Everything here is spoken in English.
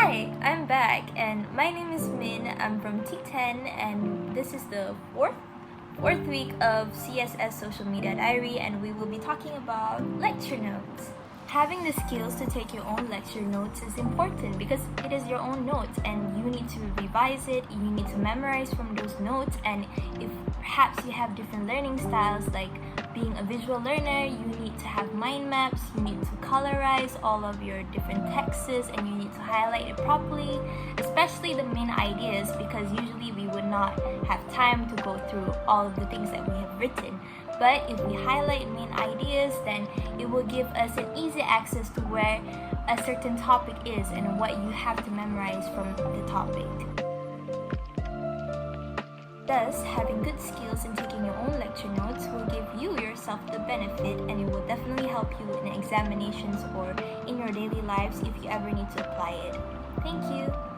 Hi, I'm back, and my name is Min. I'm from T10, and this is the fourth week of CSS Social Media Diary, and we will be talking about lecture notes. Having the skills to take your own lecture notes is important because it is your own notes, and you need to revise it. You need to memorize from those notes, and if perhaps you have different learning styles, like being a visual learner, you need to have mind maps, you need to colorize all of your different texts, and you need to highlight it properly, especially the main ideas, because usually we would not have time to go through all of the things that we have written. But if we highlight main ideas, then it will give us an easy access to where a certain topic is and what you have to memorize from the topic. Thus, having good skills in taking your own lecture notes will give you yourself the benefit, and it will definitely help you in examinations or in your daily lives if you ever need to apply it. Thank you!